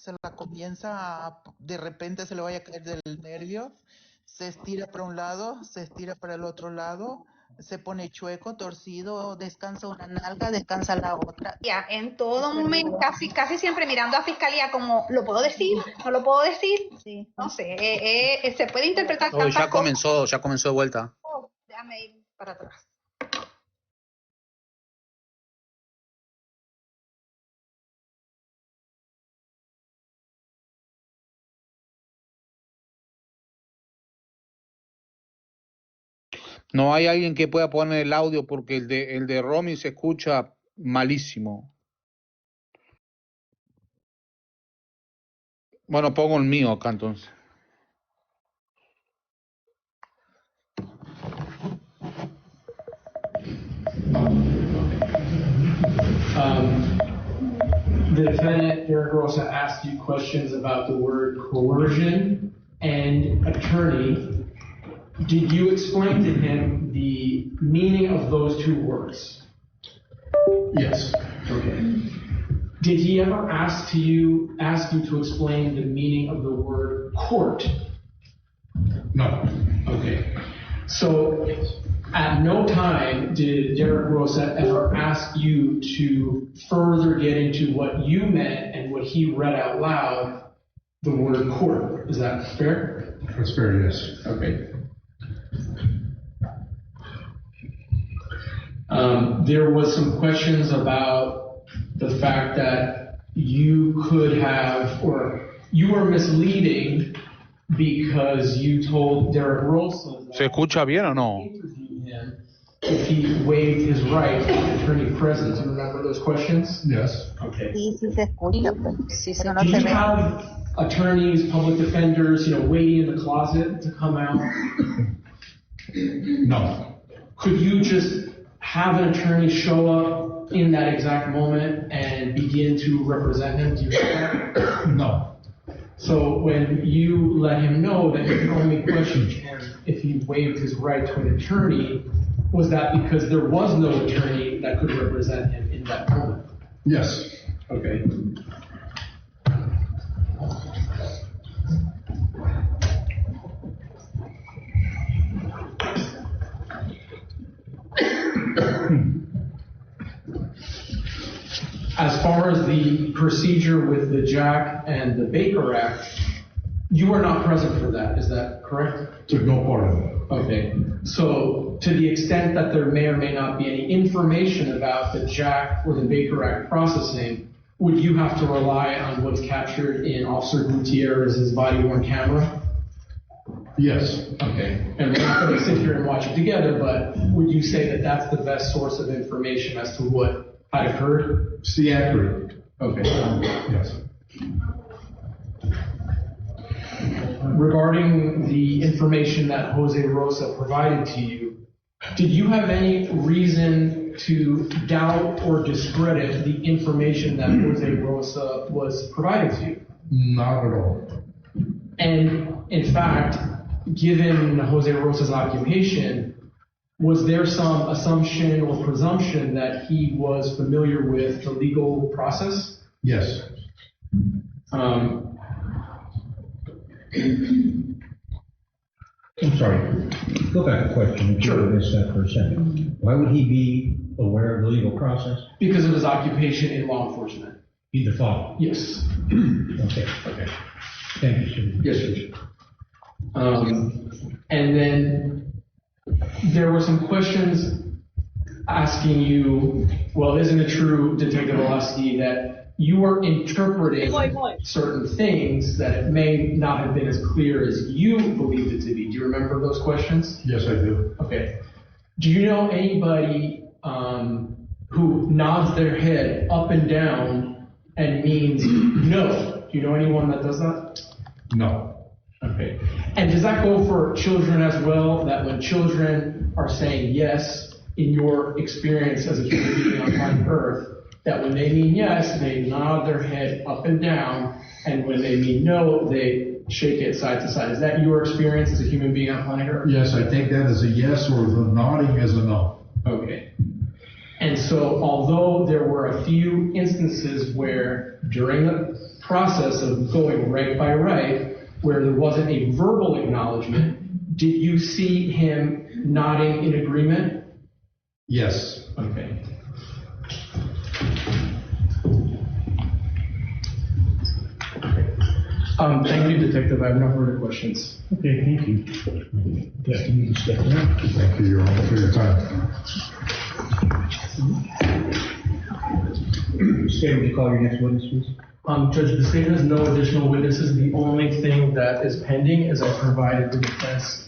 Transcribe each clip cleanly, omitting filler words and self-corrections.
se la comienza de repente se le vaya a caer del nervio, se estira para un lado, se estira para el otro lado, se pone chueco, torcido, descansa una nalga, descansa la otra. Ya, en todo momento, casi siempre mirando a fiscalía como, ¿lo puedo decir? ¿No lo puedo decir? Sí. No sé, se puede interpretar Oh, ya comenzó de vuelta. Oh, déjame ir para atrás. No hay alguien que pueda poner el audio porque el de Romy se escucha malísimo. Bueno, pongo el mío acá entonces. The defendant, Derek Rosa, asked you questions about the word coercion and attorney. Did you explain to him the meaning of those two words? Yes. Okay. Did he ever ask you to explain the meaning of the word court? No. Okay. So at no time did Derek Rosa ever ask you to further get into what you meant and what he read out loud, the word court. Is that fair? That's fair, yes. Okay. There was some questions about the fact that you could have, or you were misleading because you told Derek Rosa that ¿Se escucha bien o no? interview him if he waived his right to attorney presence. You remember those questions? Yes. Okay. Sí, sí se escucha, sí, pero no Do se you ve. have attorneys, public defenders, waiting in the closet to come out? No. Could you just have an attorney show up in that exact moment and begin to represent him? Do you have that? No. So when you let him know that you could only question him if he waived his right to an attorney, was that because there was no attorney that could represent him in that moment? Yes. Okay. As far as the procedure with the Jack and the Baker Act, you were not present for that, is that correct? Took no part of it. Okay, so to the extent that there may or may not be any information about the Jack or the Baker Act processing, would you have to rely on what's captured in Officer Gutierrez's body-worn camera? Yes. Okay, and we're not going to sit here and watch it together, but would you say that that's the best source of information as to what had occurred? It's the accurate. Okay. Yes. Regarding the information that Jose Rosa provided to you, did you have any reason to doubt or discredit the information that Jose Rosa was providing to you? Not at all. And in fact, given Jose Rosa's occupation, was there some assumption or presumption that he was familiar with the legal process? Yes. I'm sorry. Go back a question. Sure. Missed that for a second. Why would he be aware of the legal process? Because of his occupation in law enforcement. He the father. Yes. Okay. Okay. Thank you, sir. Yes, Judge. And then there were some questions asking you, well, isn't it true, Detective Oleski, that you were interpreting certain things that it may not have been as clear as you believed it to be? Do you remember those questions? Yes, I do. Okay. Do you know anybody who nods their head up and down and means no? Do you know anyone that does that? No. Okay. And does that go for children as well, that when children are saying yes, in your experience as a human being on planet Earth, that when they mean yes, they nod their head up and down, and when they mean no, they shake it side to side? Is that your experience as a human being on planet Earth? Yes, I take that as a yes, or the nodding as a no. Okay. And so although there were a few instances where during the process of going right by right, where there wasn't a verbal acknowledgement, did you see him nodding in agreement? Yes. Okay. Thank you, Detective. I have no further questions. Okay, thank you. Yeah, you can step down. Thank you, Your Honor, for your time. State, would you call your next witness, please? Judge, the state has no additional witnesses. The only thing that is pending is I provided the defense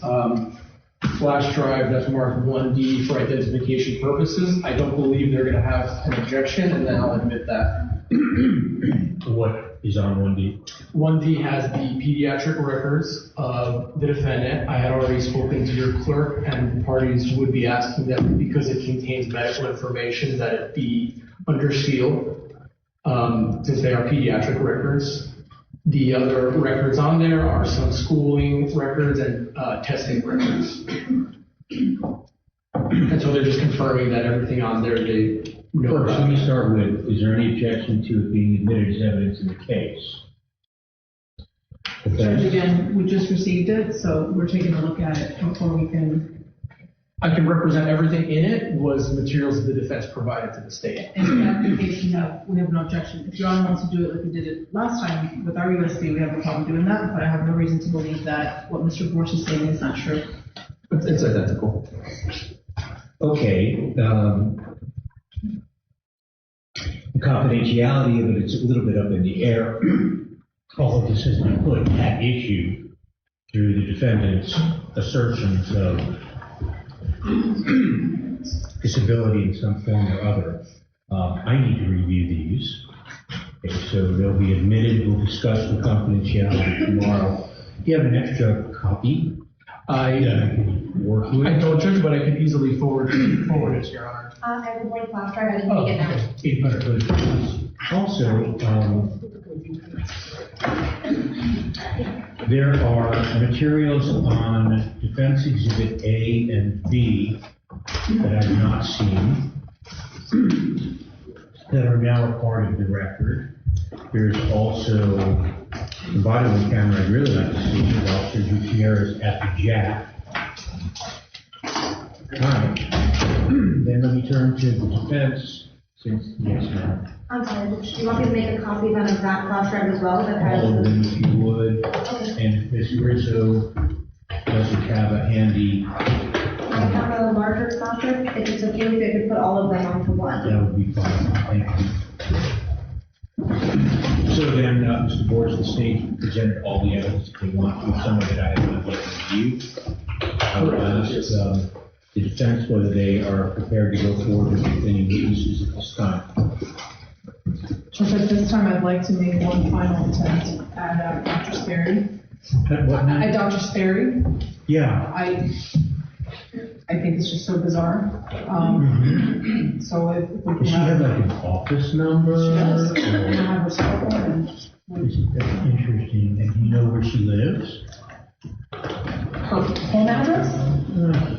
flash drive that's marked 1D for identification purposes. I don't believe they're going to have an objection, and then I'll admit that. What is on 1D? 1D has the pediatric records of the defendant. I had already spoken to your clerk, and the parties would be asking that because it contains medical information that it be under seal, since they are pediatric records. The other records on there are some schooling records and testing records. And so they're just confirming that everything on there they know First, about. let me start with, is there any objection to it being admitted as evidence in the case? Judge, again, we just received it, so we're taking a look at it before we can. I can represent everything in it was materials that the defense provided to the state. In that case, we have no objection. If Your Honor wants to do it like we did it last time with our USD, we have no problem doing that, but I have no reason to believe that what Mr. Borch is saying is not true. It's identical. Okay, the confidentiality of it, it's a little bit up in the air. All of this has been put at issue through the defendant's assertions of disability in some form or other. I need to review these. Okay, so they'll be admitted. We'll discuss the confidentiality tomorrow. Do you have an extra copy? I Work with? don't, Judge, but I can easily forward it to Your Honor. I have a blank flash drive. I didn't take it now. Okay, good. Also, there are materials on Defense Exhibit A and B that I've not seen that are now a part of the record. There's also the body of the camera I'd really like to see is Officer Gutierrez at the jack. All right. Then let me turn to the defense, since, yes, ma'am. I'm sorry, do you want me to make a copy of that flash drive as well? All of them, if you would. And if Ms. Rizzo doesn't have a handy, I have a larger flash drive. If it's okay with you, I could put all of them onto one. that would be fine. Thank you. So then, Mr. Borges, the state presented all the evidence that they want to, some of it I have not yet reviewed. I would ask the defense whether they are prepared to go forward with any witnesses at this time. Judge, at this time, I'd like to make one final attempt at Dr. Sperry. What now? At Dr. Sperry. Yeah. I think it's just so bizarre. So if we can Does she have like an office number? She does. Or- I have her cell phone and Isn't that interesting? And do you know where she lives? her home address.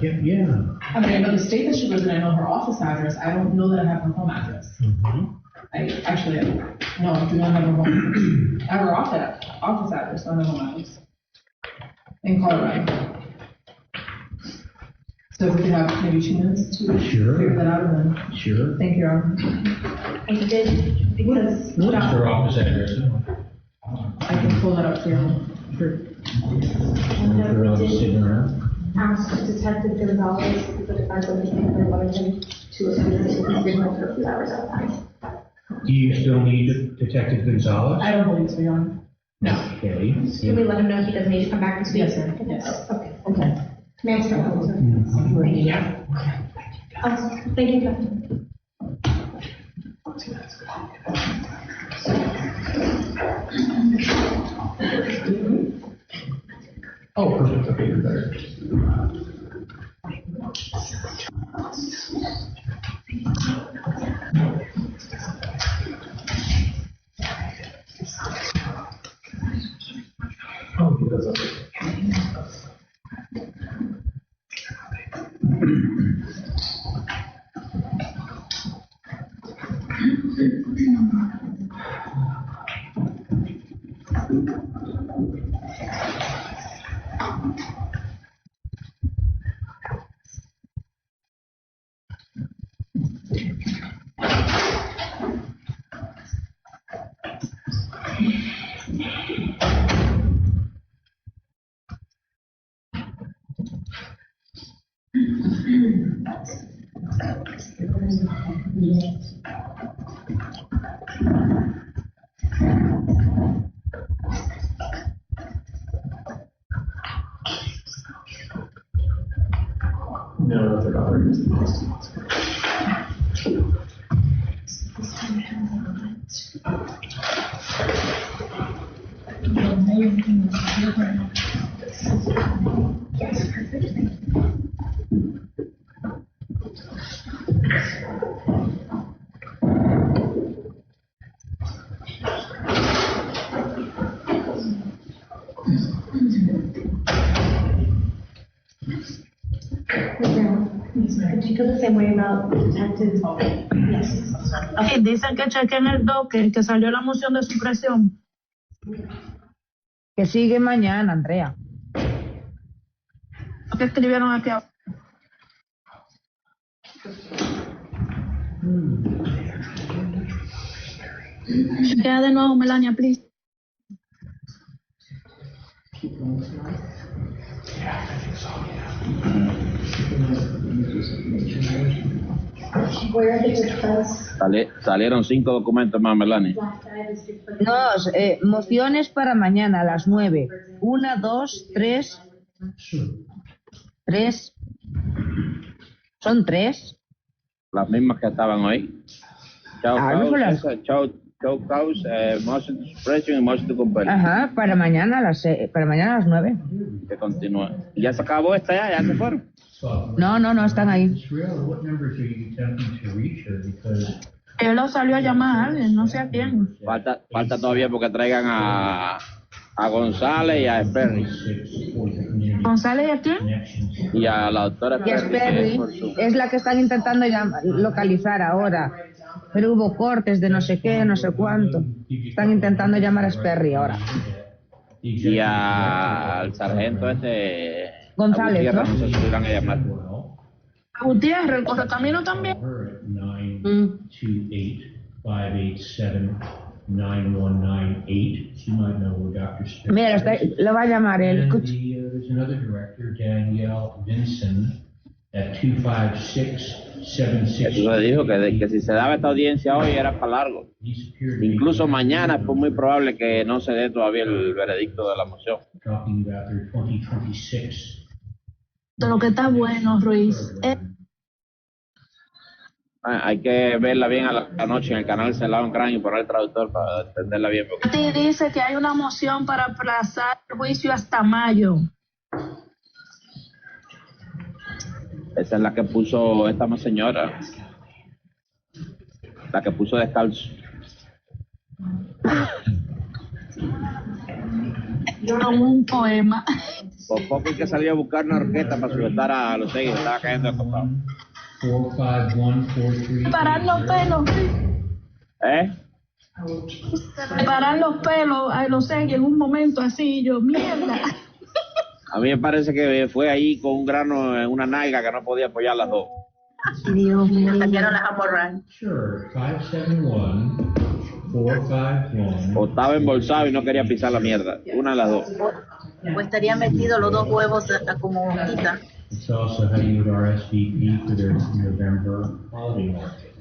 Yeah. I mean, I know the state that she lives in, I know her office address. I don't know that I have her home address. I do not have her home address. I have her office address, not her home address. In Colorado. So if we could have maybe 2 minutes to figure that out, and then, Sure. thank you, Your Honor. I did, because What's her office address? I can pull that up for you. They're all sitting around. asked Detective Gonzalez, the defense of the family, wanted him to attend his signal for a few hours at a time. Do you still need Detective Gonzalez? I don't believe so, Your Honor. No. Okay. Can we let him know he doesn't need to come back this week? Yes, sir. Yes. Okay. May I start? Thank you. Thank you, Captain. Oh, perfect. Okay, you're better. Oh, he does. Okay. No, they're not. Could you feel the same way about detectives? Yes. Sí, dicen que chequen el doque, que salió la moción de supresión. Que sigue mañana, Andrea. Lo que escribieron aquí abajo. Chequea de nuevo, Melania, please. Where are the requests? Salieron 5 documentos más, Melanie. No, mociones para mañana a las 9. 1, 2, 3. 3. ¿Son 3? Las mismas que estaban hoy. Chao, no son las... Chao, Caus, motion to suppression y motion to compel. Ajá, para mañana a las 9. Que continúe. ¿Ya se acabó esta ya se fueron? No, están ahí. Él lo salió a llamar a alguien, no sé a quién. Falta todavía porque traigan a González y a Sperry. ¿González y a quién? Y a la doctora Y Sperry es la que están intentando localizar ahora. Pero hubo cortes de no sé qué, no sé cuánto. Están intentando llamar a Sperry ahora. Y al sargento González, ¿no? No sé si irán a llamar. A Gutiérrez, el correcamino también. 928-587-9198. She might know where Dr. Sperry Mira, lo va a llamar él. And there's another director, Danielle Vinson, at 256-76. Eso se dijo que si se daba esta audiencia hoy era para largo. Incluso mañana es muy probable que no se dé todavía el veredicto de la moción. Talking about their 2026. De lo que está bueno, Ruiz. Hay que verla bien a la noche en el canal Celado en Cráneo y poner el traductor para entenderla bien. A ti dice que hay una moción para aplazar el juicio hasta mayo. Esa es la que puso esta señora. La que puso descalzo. Como un poema. Por poco hay que salir a buscar una orquesta para sujetar a los seis, estaba cayendo de costado. 45143. Parar los pelos. Parar los pelos a los seis en un momento así, yo, mierda. A mí me parece que fue ahí con un grano en una nalga que no podía apoyar las dos. Dios mío. Cayeron las amorras. Sure, 571-451. O estaba embolsado y no quería pisar la mierda. Una de las dos. O estarían metidos los dos huevos como hojita. It's also how you would RSVP for their November holiday market.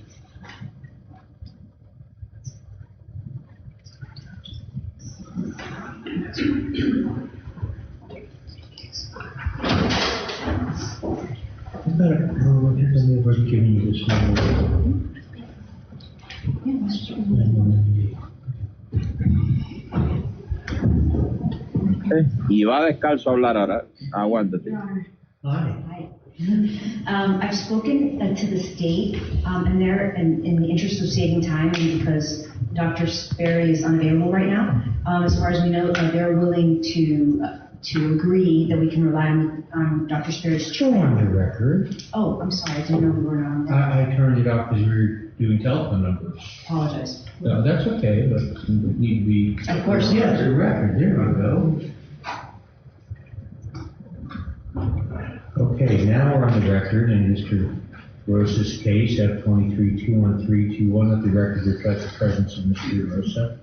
Y va descalzo a hablar ahora. Aguántate. Hi. I've spoken to the state, and they're, in the interest of saving time, and because Dr. Sperry is unavailable right now, as far as we know, they're willing to agree that we can rely on Dr. Sperry's. Show on the record. Oh, I'm sorry, I didn't know we were on. I turned it off because we were doing telephone numbers. Apologize. No, that's okay, but it need to be. Of course. Yeah, it's a record, there we go. Okay, now we're on the record in Mr. Rosa's case, F-23-21321, let the record reflect the presence of Mr. Rosa.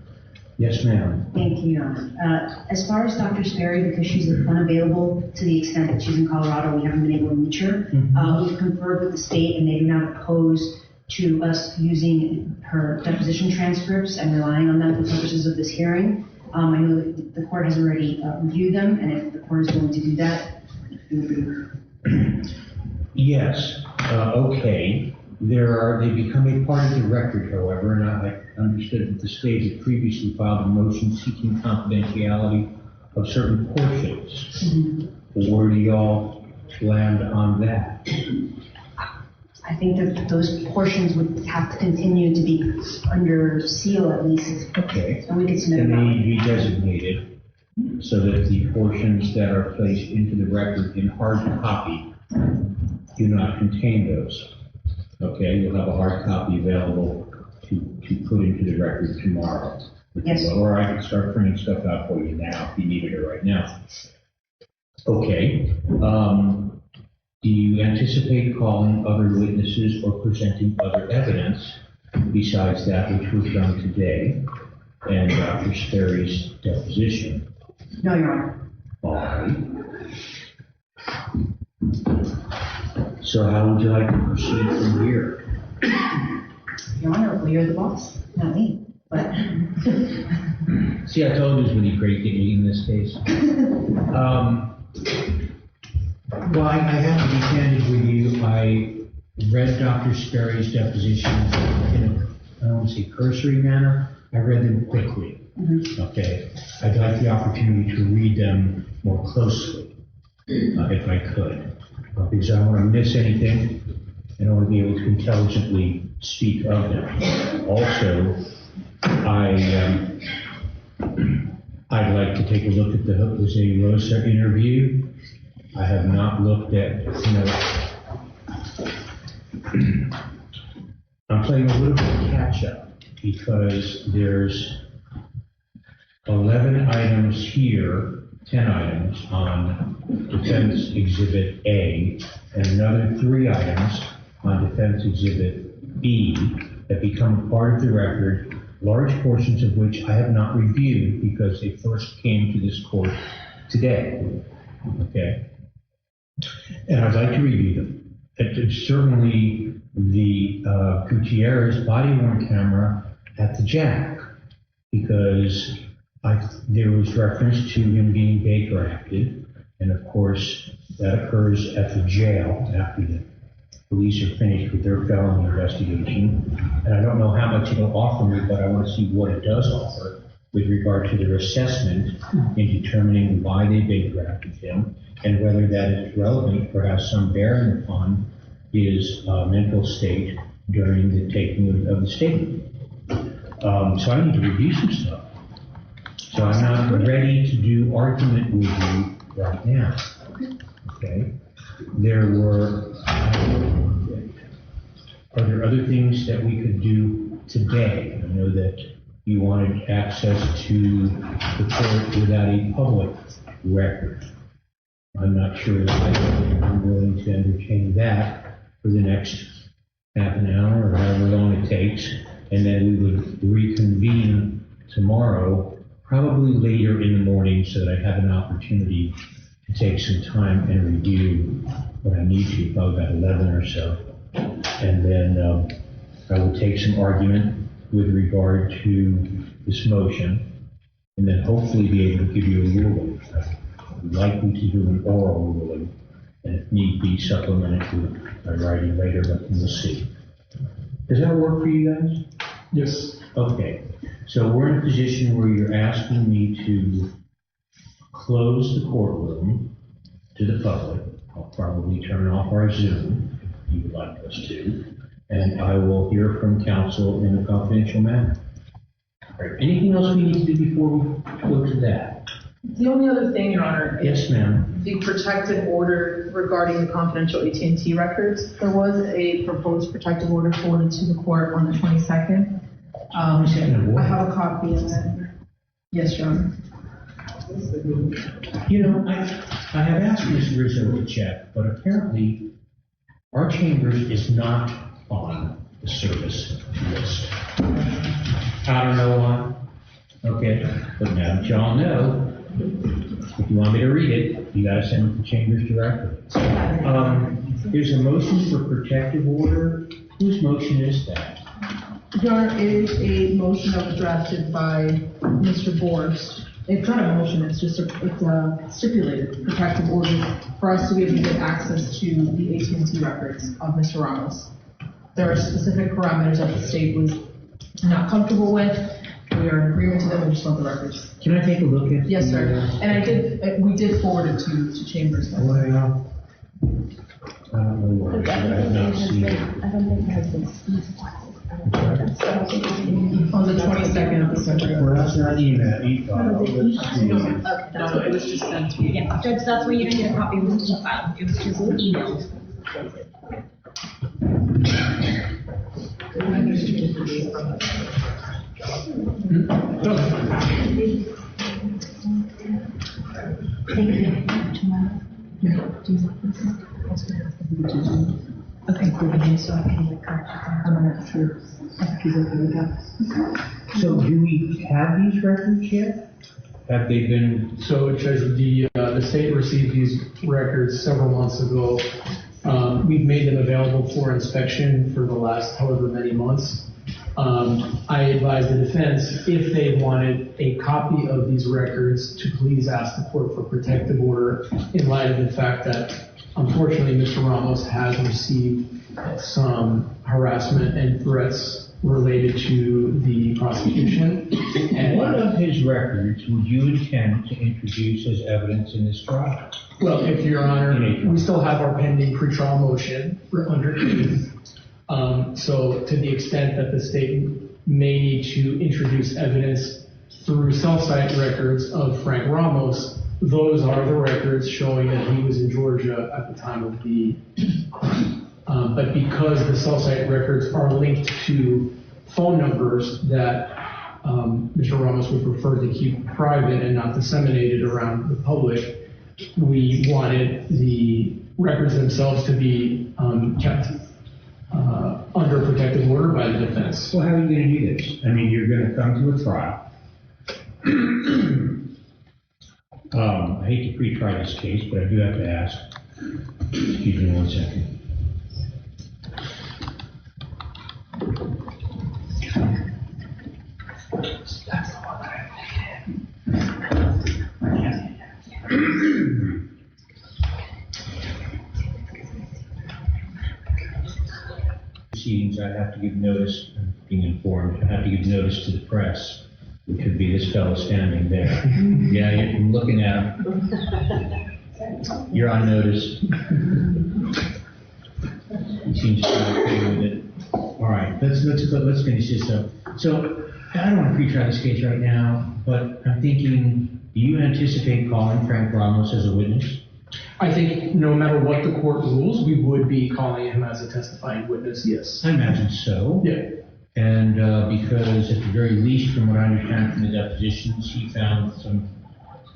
Yes, ma'am. Thank you, Your Honor. As far as Dr. Sperry, because she's unavailable to the extent that she's in Colorado, we haven't been able to reach her. We've conferred with the state, and they do not oppose to us using her deposition transcripts and relying on them for purposes of this hearing. I know that the court has already reviewed them, and if the court is willing to do that, it would be. Yes, okay. They become a part of the record, however, and I understood that the state had previously filed a motion seeking confidentiality of certain portions. Where do y'all land on that? I think that those portions would have to continue to be under seal at least. Okay. And we could submit And they them. need to be designated so that the portions that are placed into the record in hard copy do not contain those. Okay, you'll have a hard copy available to put into the record tomorrow. Yes. Or I can start printing stuff out for you now if you needed it right now. Okay. Do you anticipate calling other witnesses or presenting other evidence besides that which was done today and Dr. Sperry's deposition? No, Your Honor. All right. So how would you like to proceed from here? Your Honor, well, you're the boss, not me. But See, I told you it was going to be great getting you in this case. Well, I have to be candid with you. I read Dr. Sperry's deposition in a, I don't want to say cursory manner. I read them quickly. Okay. I'd like the opportunity to read them more closely, if I could, because I don't want to miss anything, and I want to be able to intelligently speak of them. Also, I'd like to take a look at the Jose Rosa interview. I have not looked at, I'm playing a little bit of catch up because there's 11 items here, 10 items on Defense Exhibit A, and another 3 items on Defense Exhibit B that become part of the record, large portions of which I have not reviewed because they first came to this court today. Okay? And I'd like to review them. Certainly the Gutierrez body-worn camera at the jack, because there was reference to him being Baker acted, and of course that occurs at the jail after the police are finished with their felony investigation. And I don't know how much it'll offer me, but I want to see what it does offer with regard to their assessment in determining why they Baker acted him, and whether that is relevant or has some bearing upon his mental state during the taking of the statement. So I need to review some stuff. So I'm not ready to do argument with you right now. Okay? Are there other things that we could do today? I know that you wanted access to the court without a public record. I'm not sure that I'm willing to entertain that for the next half an hour or however long it takes, and then we would reconvene tomorrow, probably later in the morning, so that I have an opportunity to take some time and review what I need to, probably about 11 or so. And then I will take some argument with regard to this motion, and then hopefully be able to give you a ruling. I'm likely to do an oral ruling, and if need be, supplement it with my writing later, but we'll see. Does that work for you guys? Yes. Okay. So we're in a position where you're asking me to close the courtroom to the public. I'll probably turn off our Zoom if you would like us to, and I will hear from counsel in a confidential manner. All right. Anything else we need to do before we go to that? The only other thing, Your Honor. Yes, ma'am. The protective order regarding the confidential AT&T records. There was a proposed protective order forwarded to the court on the 22nd. I have a copy of it. Yes, Your Honor. You know, I have asked Ms. Rizzo to check, but apparently our chambers is not on the service list. I don't know why. Okay, but now that y'all know, if you want me to read it, you gotta send it to chambers directly. There's a motion for protective order. Whose motion is that? Your Honor, it is a motion that was drafted by Mr. Borst. It's not a motion, it's just it's a stipulated protective order for us to be able to get access to the AT&T records of Mr. Ramos. There are specific parameters that the state was not comfortable with. We are in agreement to them, we just want the records. Can I take a look at it? Yes, sir. And we did forward it to Chambers. Well, I don't know where, but I have not seen it. I don't think it has been On the 22nd of December. Well, that's not email, e-file. No, it was just sent to you. Yeah, Judge, that's why you didn't get a copy of the e-file. It was just emailed. Okay, so I can correct it. I'm not sure. So do we have these records yet? Have they been? So, Judge, the state received these records several months ago. We've made them available for inspection for the last however many months. I advised the defense, if they wanted a copy of these records, to please ask the court for protective order in light of the fact that, unfortunately, Mr. Ramos has received some harassment and threats related to the prosecution. And what of his records would you intend to introduce as evidence in this trial? Well, if Your Honor, we still have our pending pretrial motion underneath. So to the extent that the state may need to introduce evidence through cell site records of Frank Ramos, those are the records showing that he was in Georgia at the time of the crime. But because the cell site records are linked to phone numbers that Mr. Ramos would prefer to keep private and not disseminated around the public, we wanted the records themselves to be kept under protective order by the defense. Well, how are you going to do this? I mean, you're going to come to a trial. I hate to pre-try this case, but I do have to ask. Excuse me 1 second. Proceedings, I have to give notice, I'm being informed, I have to give notice to the press, which would be this fellow standing there. Yeah, I'm looking at him. You're on notice. He seems to be okay with it. All right, let's finish this up. So I don't want to pre-try this case right now, but I'm thinking, do you anticipate calling Frank Ramos as a witness? I think no matter what the court rules, we would be calling him as a testifying witness, yes. I imagine so. Yeah. And because at the very least, from what I understand from the depositions, he found some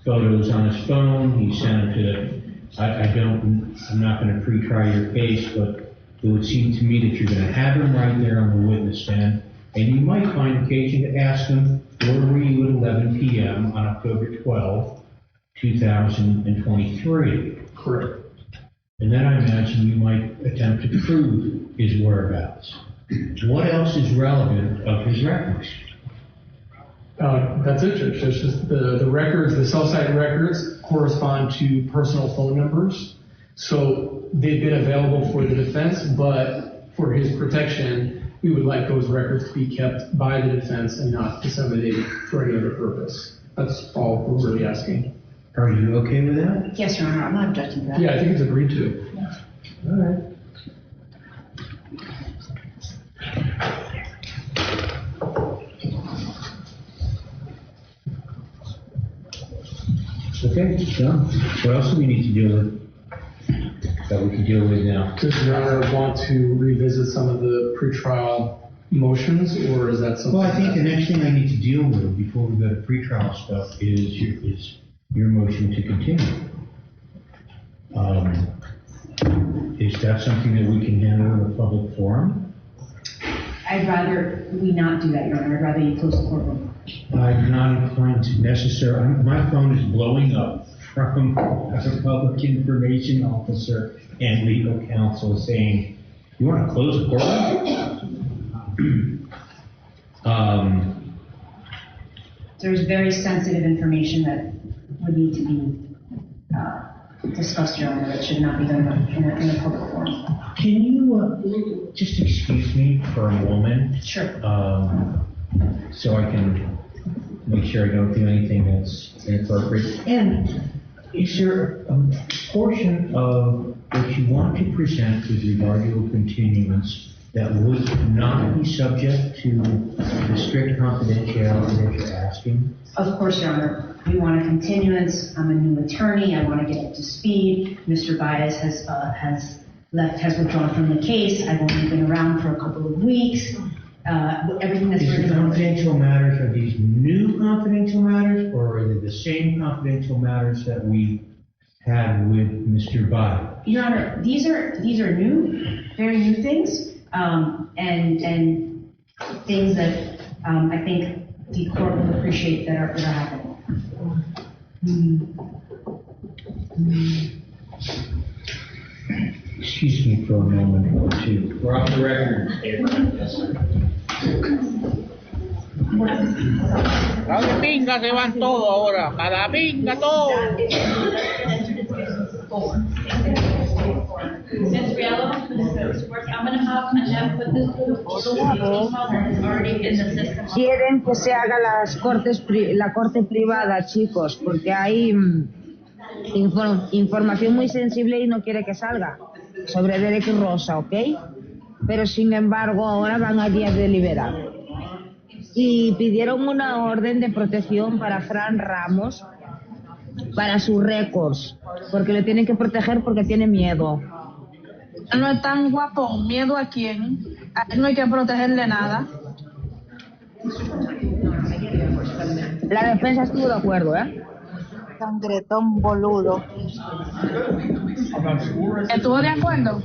photos on his phone. He sent them to the, I'm not going to pre-try your case, but it would seem to me that you're going to have him right there on the witness stand, and you might find occasion to ask him, where were you at 11 p.m. on October 12, 2023? Correct. And then I imagine you might attempt to prove his whereabouts. What else is relevant of his records? That's it, Judge. There's just the records, the cell site records correspond to personal phone numbers. So they've been available for the defense, but for his protection, we would like those records to be kept by the defense and not disseminated for any other purpose. That's all we're really asking. Are you okay with that? Yes, Your Honor, I'm not objecting to that. Yeah, I think it's agreed to. Yeah. All right. Okay, John, what else do we need to deal with? That we can deal with now? Does Your Honor want to revisit some of the pretrial motions, or is that something? Well, I think the next thing I need to deal with before we go to pretrial stuff is your motion to continue. Is that something that we can handle in a public forum? I'd rather we not do that, Your Honor. I'd rather you close the courtroom. I'm not inclined to necessarily. My phone is blowing up from a public information officer and legal counsel saying, "You want to close the courtroom?" There's very sensitive information that would need to be discussed, Your Honor. It should not be done in a public forum. Can you just excuse me for a moment? Sure. So I can make sure I don't do anything that's inappropriate. And is there a portion of what you want to present with regard to a continuance that would not be subject to the strict confidentiality that you're asking? Of course, Your Honor. We want a continuance. I'm a new attorney. I want to get up to speed. Mr. Baez has withdrawn from the case. I've only been around for a couple of weeks. Everything that's Is written the confidential matters, are these new confidential matters, or are they the same confidential matters that we had with Mr. Baez? Your Honor, these are new, very new things, and things that I think the court will appreciate that are happening. Excuse me for a moment or two. We're off the record. La de pinga se van todos ahora, para pinga todo. Since we are I'm going to have Annette put this to the email that is already in the system. Quieren que se haga la corte privada, chicos, porque hay información muy sensible y no quiere que salga sobre Derek y Rosa, ¿ok? Pero sin embargo ahora van allí a deliberar. Y pidieron una orden de protección para Fran Ramos, para sus récords, porque le tienen que proteger porque tiene miedo. No es tan guapo. ¿Miedo a quién? A él no hay que protegerle nada. La defensa estuvo de acuerdo, ¿eh? Sangretón boludo. ¿Estuvo de acuerdo?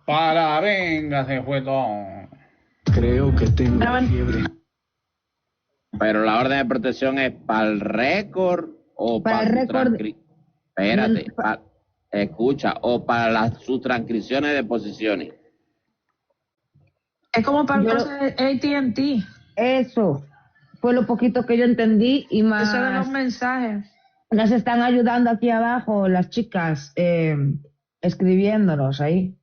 Para venga, se fue todo. Creo que tengo fiebre. Pero la orden de protección es para el récord o para el récord. Espérate, escucha, o para sus transcripciones de posiciones. Es como para el caso de AT&T. Eso fue lo poquito que yo entendí y más. Eso de los mensajes. Nos están ayudando aquí abajo las chicas escribiéndonos ahí.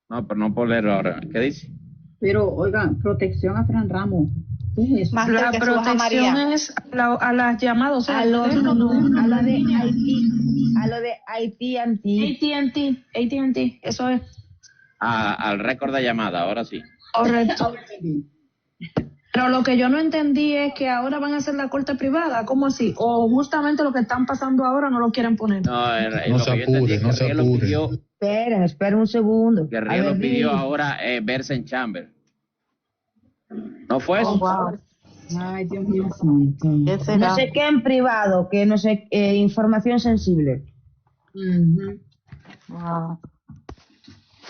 No, pero no por leer ahora. ¿Qué dice? Pero, oigan, protección a Fran Ramos. La protección es a las llamadas, a lo de AT&T, eso es. Al récord de llamada, ahora sí. Correcto. Pero lo que yo no entendí es que ahora van a hacer la corte privada, ¿cómo así? O justamente lo que están pasando ahora no lo quieren poner. No se apure. Esperen un segundo. Que Riel lo pidió ahora verse en chamber. ¿No fue eso? Wow. Ay, Dios mío santo. No sé qué en privado, que no sé, información sensible. Wow.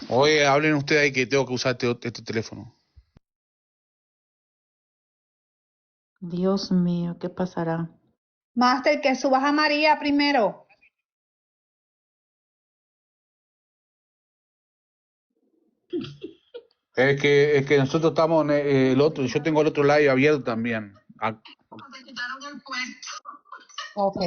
Oye, hablen ustedes ahí que tengo que usar este teléfono. Dios mío, ¿qué pasará? Master, que subas a María primero. Es que nosotros estamos en el otro, yo tengo el otro live abierto también. Ok.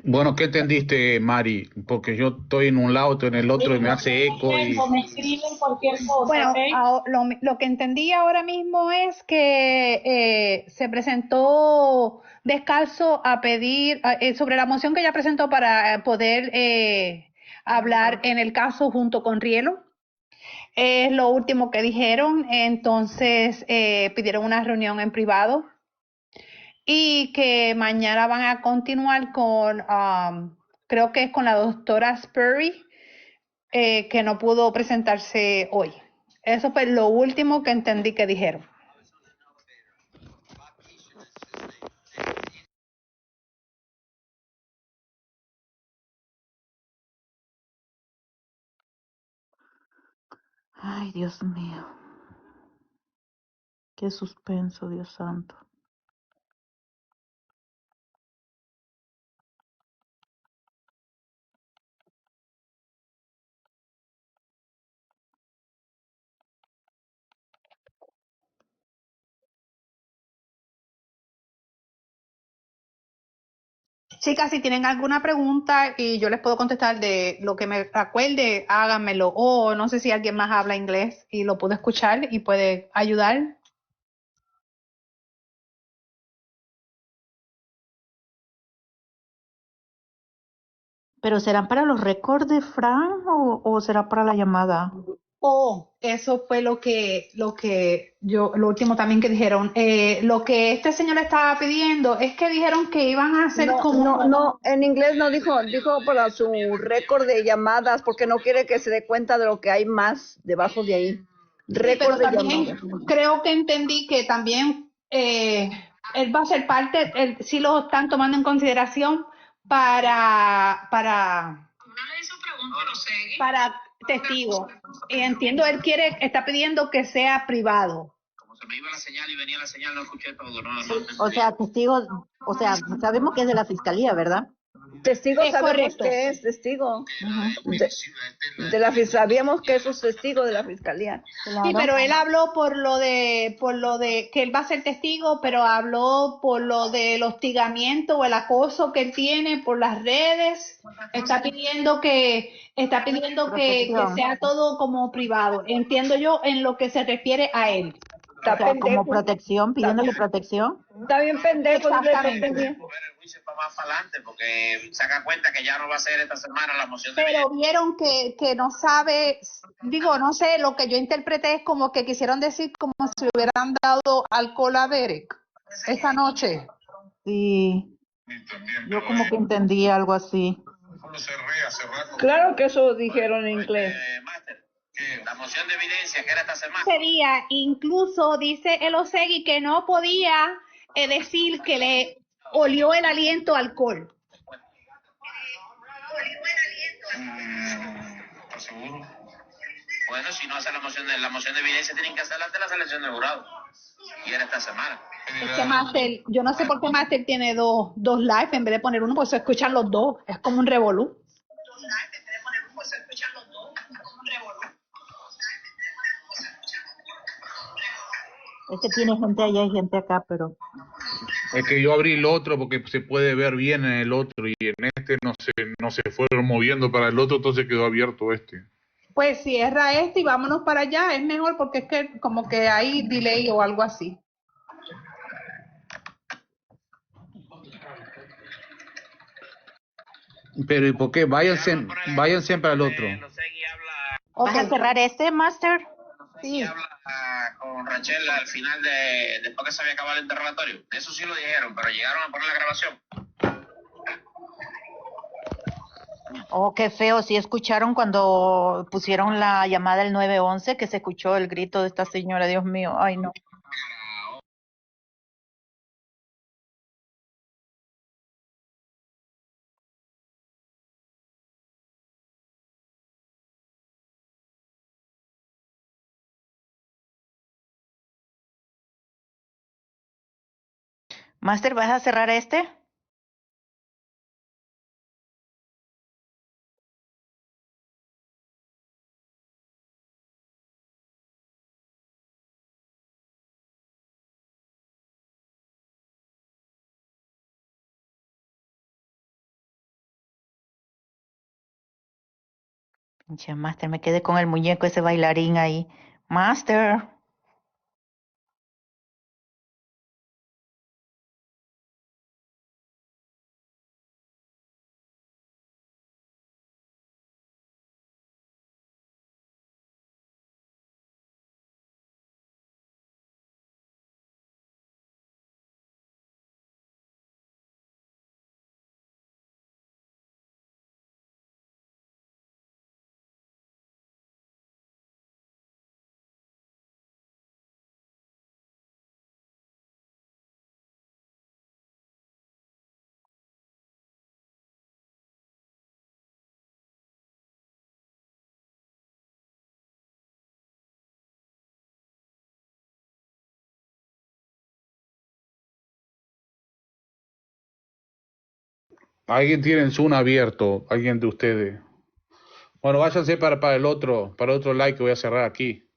Bueno, ¿qué entendiste, Mari? Porque yo estoy en un lado, estoy en el otro y me hace eco. Me escriben cualquier cosa. Bueno, ¿okay? lo que entendí ahora mismo es que se presentó Descalzo a pedir sobre la moción que ella presentó para poder hablar en el caso junto con Rielo. Es lo último que dijeron, entonces pidieron una reunión en privado y que mañana van a continuar con, creo que es con la doctora Spurry, que no pudo presentarse hoy. Eso fue lo último que entendí que dijeron. Ay, Dios mío. Qué suspenso, Dios santo. Chicas, si tienen alguna pregunta y yo les puedo contestar de lo que me acuerde, háganmelo. O no sé si alguien más habla inglés y lo puede escuchar y puede ayudar. ¿Pero serán para los récords de Fran o será para la llamada? Oh, eso fue lo lo último también que dijeron. Lo que este señor estaba pidiendo es que dijeron que iban a hacer No, en inglés no dijo para su récord de llamadas, porque no quiere que se dé cuenta de lo que hay más debajo de ahí. Sí, Récord pero de también llamadas. creo que entendí que también él va a ser parte, sí lo están tomando en consideración para testigos. Y entiendo, está pidiendo que sea privado. Como se me iba la señal y venía la señal, no escuché todo, no. O sea, testigos, o sea, sabemos que es de la fiscalía, ¿verdad? Testigo Es sabemos correcto. que es testigo. Sabíamos que es un testigo de la fiscalía. Sí, pero él habló por lo de que él va a ser testigo, pero habló por lo del hostigamiento o el acoso que él tiene por las redes. Está pidiendo que sea todo como privado. Entiendo yo en lo que se refiere a él. Está O sea, como pendejo. protección, pidiéndole protección. Está bien pendejo. Exactamente. Mover el juicio para más para adelante, porque saca cuenta que ya no va a ser esta semana la moción de Pero vieron que no sabe, digo, no sé, lo que yo interpreté es como que quisieron decir como si hubieran dado alcohol a Derek esa noche. Sí, yo como que entendí algo así. Claro que eso dijeron en inglés. la moción de evidencia que era esta semana. Sería, incluso dice el Osegui que no podía decir que le olió el aliento a alcohol. ¿Estás seguro? Bueno, si no hace la moción de evidencia, tienen que hacerla ante la selección de jurado. Y era esta semana. Es que Master, yo no sé por qué Master tiene dos live en vez de poner uno, pues se escuchan los dos. Es como un revolú. Es que tiene gente allá y gente acá, pero... Es que yo abrí el otro porque se puede ver bien en el otro y en este no se fueron moviendo para el otro, entonces quedó abierto este. Pues cierra este y vámonos para allá. Es mejor porque es que como que hay delay o algo así. Pero ¿y por qué? Váyanse para el otro. ¿Vas a cerrar este, Master? Sí. Habla con Rachel al final después que se había acabado el interrogatorio. Eso sí lo dijeron, pero llegaron a poner la grabación. Oh, qué feo. Sí escucharon cuando pusieron la llamada del 911, que se escuchó el grito de esta señora. Dios mío, ay no. Master, ¿vas a cerrar este? Pinche Master, me quedé con el muñeco ese bailarín ahí. Master. Alguien tiene el Zoom abierto, alguien de ustedes. Bueno, váyanse para el otro like que voy a cerrar aquí.